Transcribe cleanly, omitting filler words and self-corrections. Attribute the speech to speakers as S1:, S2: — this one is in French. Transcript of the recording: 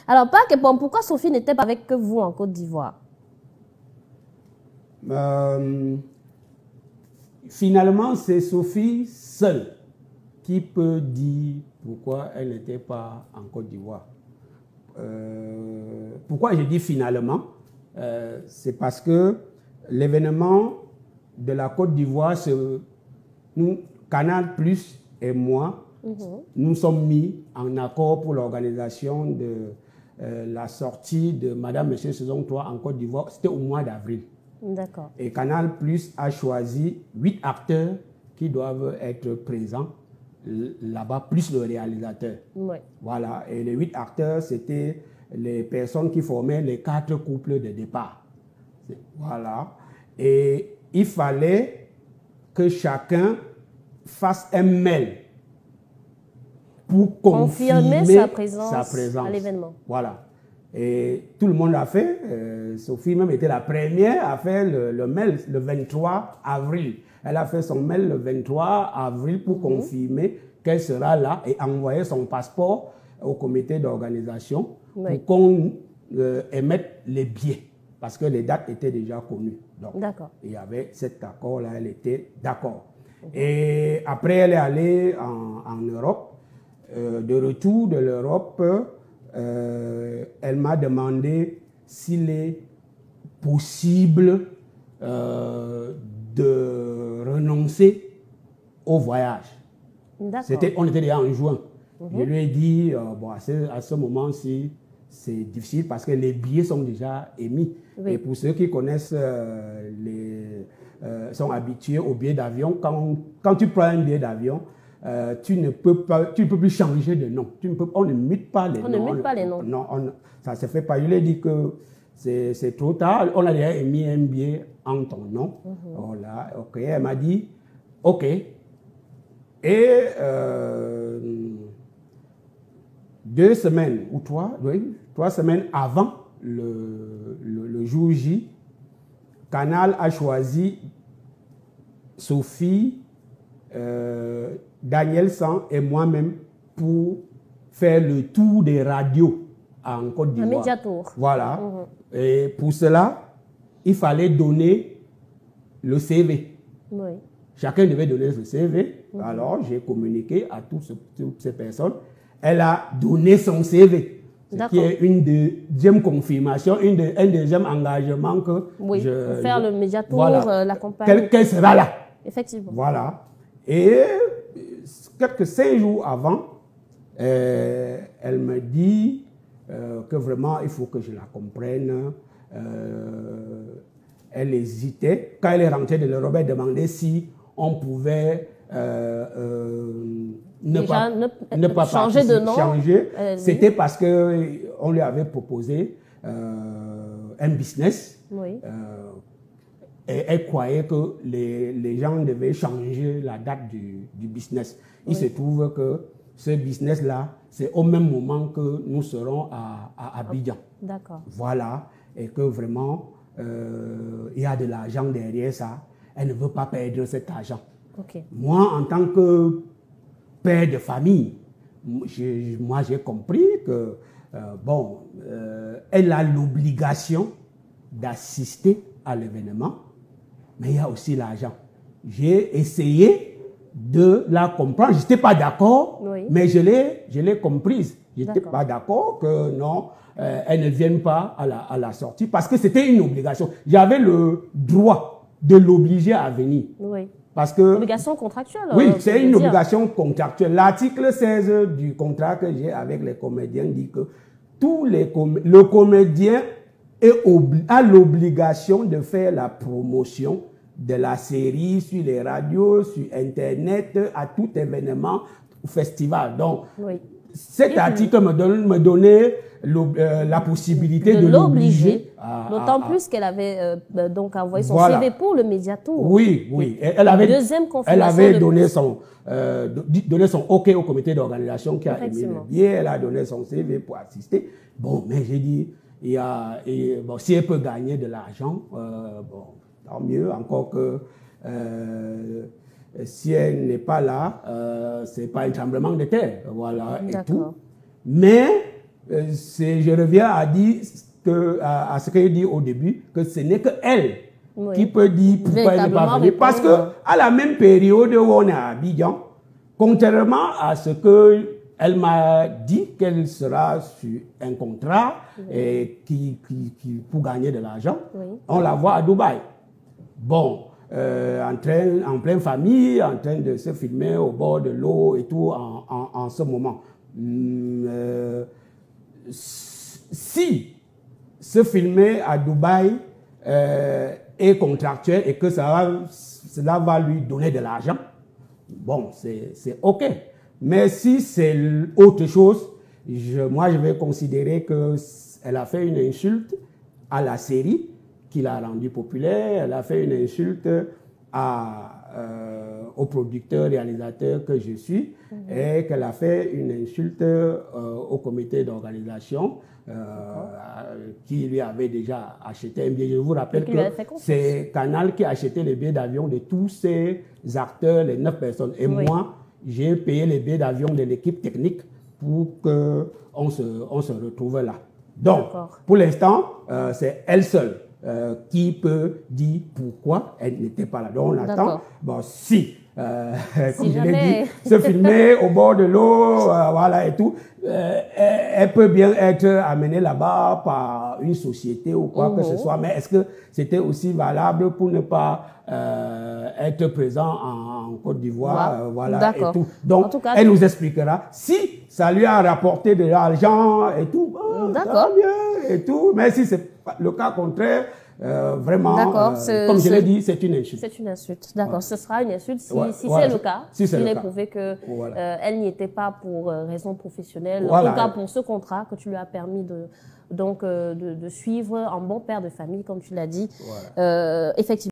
S1: Alors, bon, pourquoi Sophie n'était pas avec vous en Côte d'Ivoire?
S2: Finalement, c'est Sophie seule qui peut dire pourquoi elle n'était pas en Côte d'Ivoire. Pourquoi je dis finalement? C'est parce que l'événement de la Côte d'Ivoire, nous, Canal Plus et moi, nous sommes mis en accord pour l'organisation de la sortie de Madame Monsieur Saison 3 en Côte d'Ivoire. C'était au mois d'avril.
S1: D'accord.
S2: Et Canal Plus a choisi 8 acteurs qui doivent être présents là-bas, plus le réalisateur.
S1: Oui.
S2: Voilà. Et les 8 acteurs, c'était les personnes qui formaient les 4 couples de départ. Voilà. Et il fallait que chacun fasse un mail pour confirmer sa présence
S1: à l'événement.
S2: Voilà. Et tout le monde l'a fait. Sophie même était la première à faire le mail le 23 avril. Elle a fait son mail le 23 avril pour confirmer qu'elle sera là et envoyer son passeport au comité d'organisation pour qu'on émette les billets. Parce que les dates étaient déjà connues. Donc, il y avait cet accord-là, elle était d'accord. Et après, elle est allée en Europe. De retour de l'Europe, elle m'a demandé s'il est possible de renoncer au voyage. On était déjà en juin. Je lui ai dit, bon, à ce moment-ci, c'est difficile parce que les billets sont déjà émis. Oui. Et pour ceux qui connaissent, sont habitués aux billets d'avion, quand tu prends un billet d'avion, tu ne peux plus changer de nom. On ne mute pas les noms.
S1: On ne mute pas les noms.
S2: Non, ça ne se fait pas. Je lui ai dit que c'est trop tard. On a déjà émis un billet en ton nom. Voilà, ok. Elle m'a dit, ok. Et 2 semaines ou 3 semaines avant le jour J, Canal a choisi Sophie, Daniel San et moi-même pour faire le tour des radios en Côte d'Ivoire.
S1: Un médiatour.
S2: Voilà. Et pour cela, il fallait donner le CV.
S1: Oui.
S2: Chacun devait donner le CV. Alors, j'ai communiqué à toutes ces personnes. Elle a donné son CV. Ce qui est une deuxième confirmation, un deuxième engagement que
S1: pour faire le médiatour, l'accompagner.
S2: Qu'elle sera là.
S1: Effectivement.
S2: Voilà. Et quelques 5 jours avant, elle me dit que vraiment, il faut que je la comprenne. Elle hésitait. Quand elle est rentrée de l'Europe, elle demandait si on pouvait ne pas
S1: changer de nom.
S2: C'était parce qu'on lui avait proposé un business.
S1: Oui.
S2: Et elle croyait que les gens devaient changer la date du business. Il se trouve que ce business-là, c'est au même moment que nous serons à Abidjan.
S1: D'accord.
S2: Voilà. Et que vraiment, il y a de l'argent derrière ça. Elle ne veut pas perdre cet argent.
S1: Okay.
S2: Moi, en tant que père de famille, moi j'ai compris que, elle a l'obligation d'assister à l'événement, mais il y a aussi l'argent. J'ai essayé de la comprendre. Je n'étais pas d'accord, mais je l'ai comprise. Je n'étais pas d'accord que non, elle ne vienne pas à la sortie parce que c'était une obligation. J'avais le droit de l'obliger à venir.
S1: Oui.
S2: Parce que,
S1: obligation contractuelle.
S2: Oui, c'est une obligation contractuelle. L'article 16 du contrat que j'ai avec les comédiens dit que le comédien a l'obligation de faire la promotion de la série sur les radios, sur Internet, à tout événement ou festival. Donc, cet article me donnait la possibilité de l'obliger.
S1: D'autant plus qu'elle avait donc envoyé son CV pour le médiatour.
S2: Oui, oui. Elle avait donné son OK au comité d'organisation qui a émis le billet. Elle a donné son CV pour assister. Bon, mais j'ai dit, si elle peut gagner de l'argent, tant mieux. Encore que si elle n'est pas là, c'est pas un tremblement de terre. Voilà, et tout. Mais je reviens à ce que j'ai dit au début, que ce n'est que elle qui peut dire pourquoi elle n'est pas venue. Parce que à la même période où on est à Abidjan, contrairement à ce que elle m'a dit qu'elle sera sur un contrat et pour gagner de l'argent, on la voit à Dubaï. Bon, en pleine famille, en train de se filmer au bord de l'eau et tout en ce moment. Si se filmer à Dubaï est contractuel et que cela va lui donner de l'argent, bon, c'est OK. Mais si c'est autre chose, moi je vais considérer qu'elle a fait une insulte à la série qui l'a rendue populaire, elle a fait une insulte au producteur, réalisateur que je suis, et qu'elle a fait une insulte au comité d'organisation qui lui avait déjà acheté un billet. Je vous rappelle que c'est Canal qui a acheté les billets d'avion de tous ces acteurs, les 9 personnes. Et moi, j'ai payé les billets d'avion de l'équipe technique pour qu'on se retrouve là. Donc, pour l'instant, c'est elle seule qui peut dire pourquoi elle n'était pas là. Donc, on attend. Bon, si, comme je l'ai dit, se filmer au bord de l'eau, voilà et tout, elle peut bien être amenée là-bas par une société ou quoi que ce soit. Mais est-ce que c'était aussi valable pour ne pas être présent en Côte d'Ivoire, voilà et tout. Donc, elle nous expliquera si ça lui a rapporté de l'argent et tout, ça va bien et tout. Mais si c'est le cas contraire, vraiment, comme je l'ai dit, c'est une insulte.
S1: C'est une insulte, d'accord. Ce sera une insulte si c'est le cas, s'il est prouvé que elle n'y était pas pour raison professionnelle, en tout cas pour ce contrat que tu lui as permis de suivre en bon père de famille, comme tu l'as dit. Effectivement.